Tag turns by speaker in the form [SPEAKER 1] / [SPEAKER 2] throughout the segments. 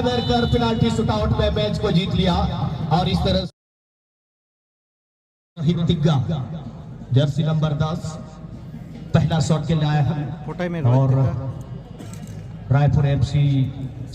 [SPEAKER 1] Tie breaker कर penalty shootout में match को जीत लिया। और इस तरह तिग्गा जर्सी नंबर 10 पहला शॉट के लिए आया है और रायपुर एफसी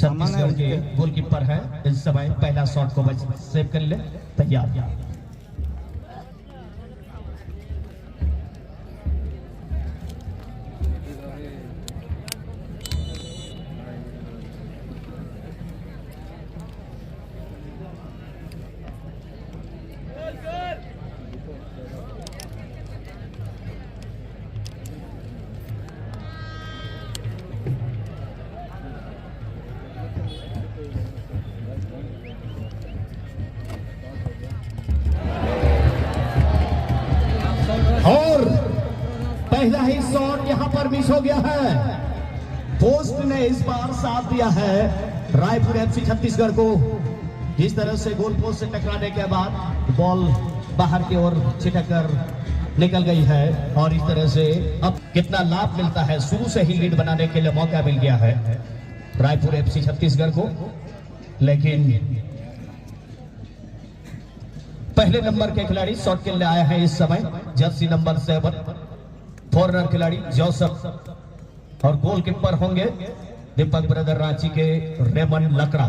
[SPEAKER 1] छत्तीसगढ़ के गोलकीपर है इस समय पहला शॉट को सेव कर ले तैयार। पहला ही शॉट यहां पर मिस हो गया है। पोस्ट ने इस बार साथ दिया है रायपुर एफसी छत्तीसगढ़ को। जिस तरह से गोल पोस्ट से टकराने के बाद बॉल बाहर की ओर छिटक कर निकल गई है और इस तरह से अब कितना लाभ मिलता है। शुरू से ही लीड बनाने के लिए मौका मिल गया है रायपुर एफसी छत्तीसगढ़ को, लेकिन पहले नंबर के खिलाड़ी शॉट के लिए आया है इस समय जर्सी नंबर 7 फॉरनर खिलाड़ी जोसेफ और गोलकीपर होंगे दीपक ब्रदर रांची के रेमन लकड़ा।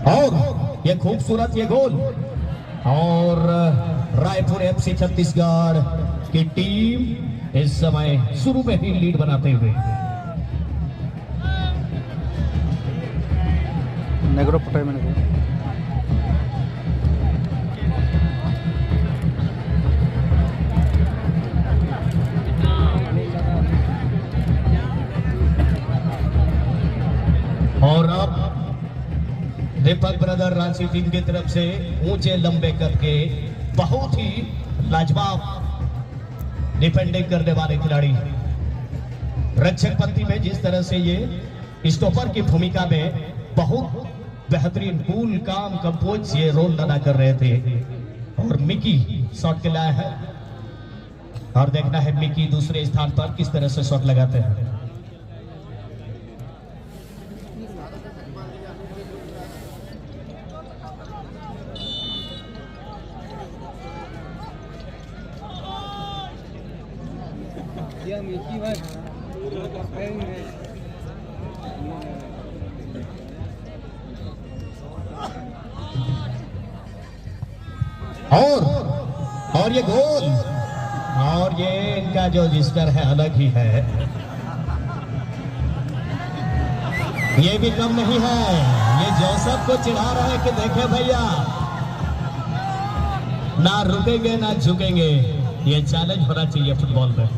[SPEAKER 1] और ये खूबसूरत ये गोल और रायपुर एफसी छत्तीसगढ़ की टीम इस समय शुरू में ही लीड बनाते हुए
[SPEAKER 2] नेगरो पटाई में
[SPEAKER 1] और अब दीपक ब्रदर रांची टीम की तरफ से ऊंचे लंबे करके बहुत ही लाजवाब डिफेंडिंग करने वाले खिलाड़ी रक्षक पंक्ति में जिस तरह से ये स्टॉपर की भूमिका में बहुत बेहतरीन कूल काम कंपोज ये रोल अदा कर रहे थे। और मिकी शॉट के लाया है और देखना है मिकी दूसरे स्थान पर किस तरह से शॉट लगाते हैं। और ये गोल और ये इनका जो रजिस्टर है अलग ही है, ये भी कम नहीं है। ये जोसेफ को चिढ़ा रहा है कि देखे भैया ना रुकेंगे ना झुकेंगे, ये चैलेंज होना चाहिए फुटबॉल में।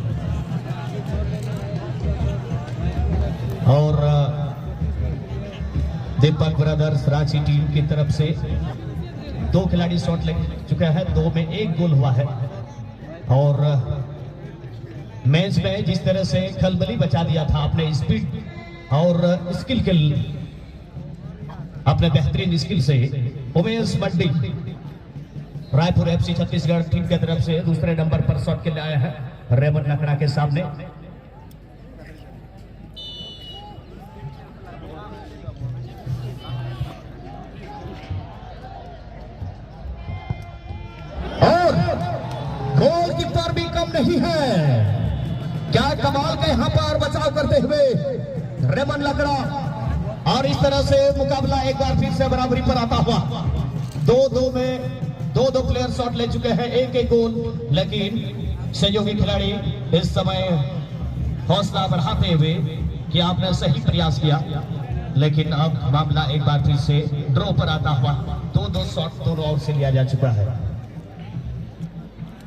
[SPEAKER 1] और दीपक ब्रदर्स रांची टीम की तरफ से 2 खिलाड़ी शॉट लग चुका है, 2 में 1 गोल हुआ है। और मैच में जिस तरह से खलबली बचा दिया था अपने स्पीड और स्किल के अपने बेहतरीन स्किल से उमेश बंडी रायपुर एफसी छत्तीसगढ़ टीम की तरफ से दूसरे नंबर पर शॉट के लिए आया है रेमन लकड़ा के सामने। गोलकीपर भी कम नहीं है, क्या कमाल का यहाँ पर बचाव करते हुए रेमन लकड़ा। और इस तरह से मुकाबला एक बार फिर से बराबरी पर आता हुआ 2-2 में 2 प्लेयर शॉट ले चुके हैं, 1 गोल। लेकिन सहयोगी खिलाड़ी इस समय हौसला बढ़ाते हुए कि आपने सही प्रयास किया, लेकिन अब मामला एक बार फिर से ड्रॉ पर आता हुआ 2-2 शॉट दोनों ओर से लिया जा चुका है।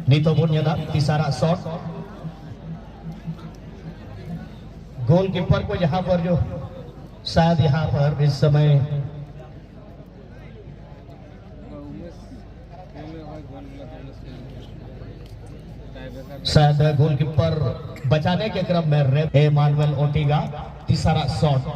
[SPEAKER 1] नीतो बुनियादा तीसरा शॉट गोलकीपर को यहां पर जो शायद यहां पर इस समय शायद गोलकीपर बचाने के क्रम में एमानुएल ओटिगा तीसरा शॉट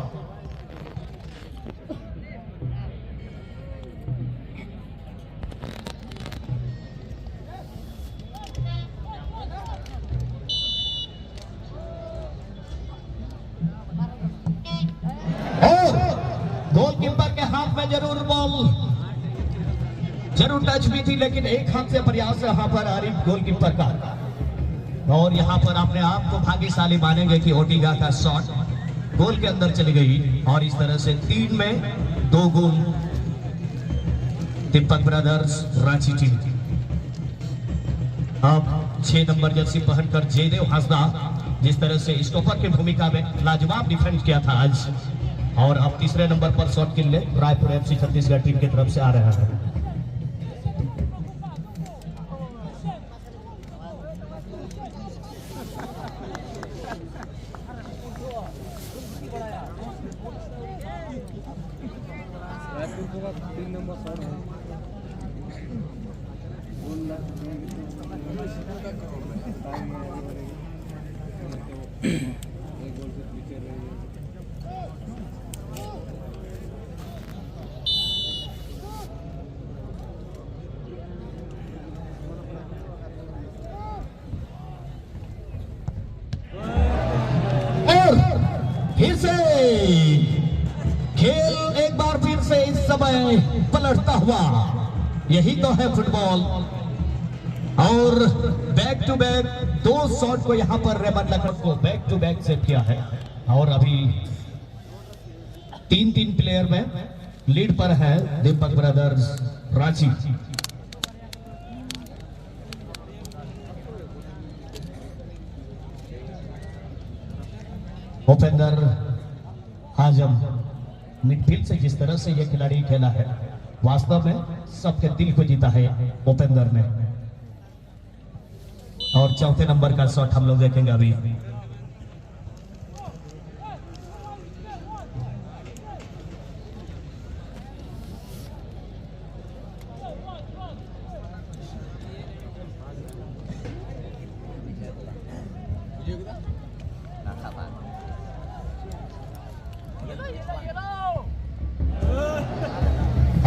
[SPEAKER 1] गोलकीपर के हाथ में जरूर बॉल जरूर टच भी थी, लेकिन एक हाथ से प्रयास यहाँ पर आरिफ गोलकीपर का। और यहाँ पर अपने आप को भाग्यशाली मानेंगे कि ओटिगा का शॉट गोल के अंदर चली गई और इस तरह से 3 में 2 गोल दीपक ब्रदर्स रांची टीम। अब 6 नंबर जर्सी पहनकर जयदेव हासदा जिस तरह से स्टॉपर की भूमिका में लाजवाब डिफेंस किया था आज, और अब तीसरे नंबर पर शॉट के लिए रायपुर एफसी छत्तीसगढ़ टीम की तरफ से आ रहा है। फिर से खेल एक बार फिर से इस समय पलटता हुआ, यही तो है फुटबॉल। और बैक टू बैक 2 शॉट को यहां पर रेमन लखड़ को बैक टू बैक सेव किया है और अभी 3-3 प्लेयर में लीड पर है दीपक ब्रदर्स रांची। भूपेंद्र आजम मिडफील्ड से जिस तरह से यह खिलाड़ी खेला है, वास्तव में सबके दिल को जीता है भूपेंद्र ने। और चौथे नंबर का शॉट हम लोग देखेंगे अभी।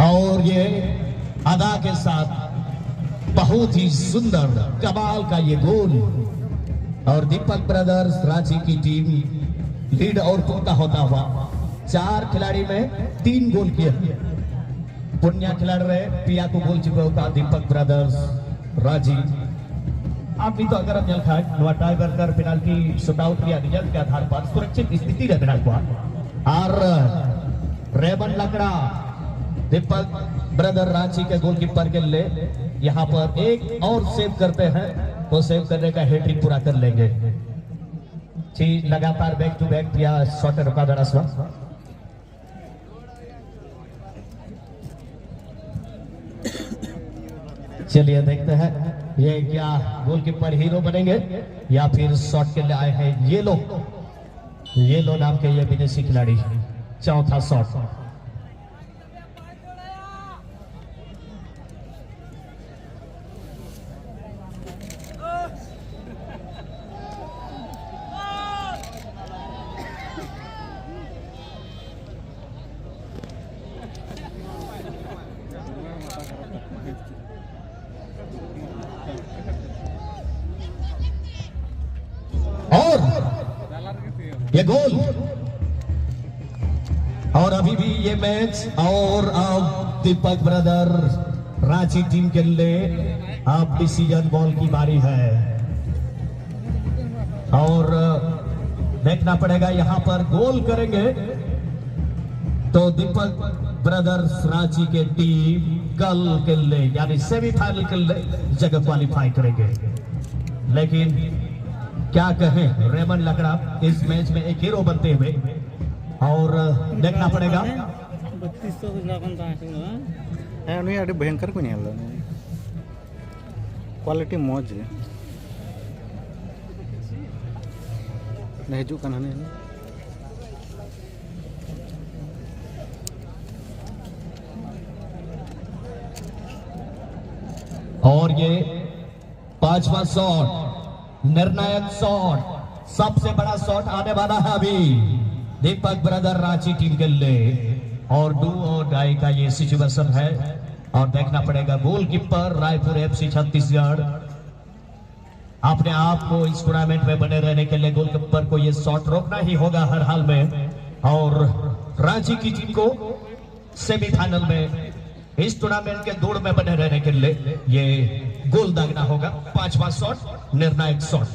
[SPEAKER 1] और ये अदा के साथ बहुत ही सुंदर कमाल का ये गोल, और दीपक ब्रदर्स रांची की टीम लीड और पुख्ता होता हुआ 4 खिलाड़ी में 3 गोल किए। पुण्या खिलाड़ी रहे, पिया को गोल चुके का दीपक ब्रदर्स रांची। आप भी तो अगर हम जल खाए टाई वर्कर पेनाल्टी शूटआउट या रिजल्ट के आधार पर सुरक्षित स्थिति रहना हुआ, और रेमन लकड़ा दीपक ब्रदर रांची के गोलकीपर के लिए यहां पर एक और सेव करते हैं तो सेव करने का हैट्रिक पूरा कर लेंगे। लगातार बैक टू बैक या शॉट रुका दरअसल। चलिए देखते हैं ये क्या गोलकीपर हीरो बनेंगे या फिर शॉट के लिए आए हैं येलो नाम के ये विदेशी खिलाड़ी। चौथा शॉट और ये गोल, और अभी भी ये मैच और अब दीपक ब्रदर रांची टीम के लिए अब डिसीजन बॉल की बारी है। और देखना पड़ेगा यहां पर गोल करेंगे तो दीपक ब्रदर्स रांची के टीम कल के लिए यानी सेमीफाइनल के लिए जगह क्वालिफाई करेंगे। लेकिन क्या कहें, रेमन लकड़ा इस मैच में एक हीरो बनते हुए, और देखना पड़ेगा
[SPEAKER 2] 32 भयंकर को क्वालिटी मौज हजू
[SPEAKER 1] और ये 5वां शॉट निर्णायक शॉट, सबसे बड़ा शॉट आने वाला है अभी दीपक ब्रदर रांची टीम के लिए, और डू और डाई का ये सिचुएशन है। और देखना पड़ेगा गोलकीपर रायपुर एफसी छत्तीसगढ़ अपने आप को इस टूर्नामेंट में बने रहने के लिए गोलकीपर को ये शॉट रोकना ही होगा हर हाल में, और रांची की टीम को सेमीफाइनल में इस टूर्नामेंट के दौड़ में बने रहने के लिए ये गोल दागना होगा। 5वां शॉट निर्णायक शॉट।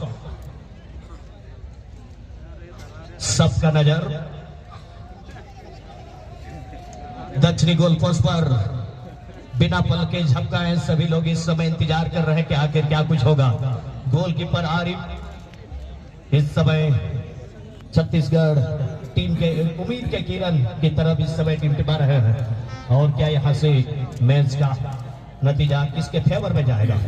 [SPEAKER 1] सबका नजर दक्षिणी गोल पोस्ट पर बिना पल के झपकाए सभी लोग इस समय इंतजार कर रहे हैं कि आखिर क्या कुछ होगा। गोलकीपर आरिफ इस समय छत्तीसगढ़ टीम के उम्मीद के किरण की तरफ इस समय टिमटिमा रहे हैं। और क्या यहां से मैच का नतीजा किसके फेवर में जाएगा?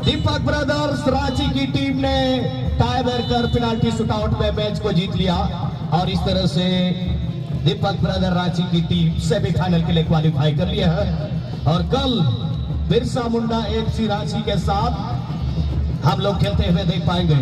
[SPEAKER 1] दीपक ब्रदर्स रांची की टीम ने टाई ब्रेकर पेनाल्टी शूटआउट में मैच को जीत लिया और इस तरह से दीपक ब्रदर रांची की टीम सेमीफाइनल के लिए क्वालिफाई कर लिया है। और कल बिरसा मुंडा एफसी रांची के साथ हम लोग खेलते हुए देख पाएंगे।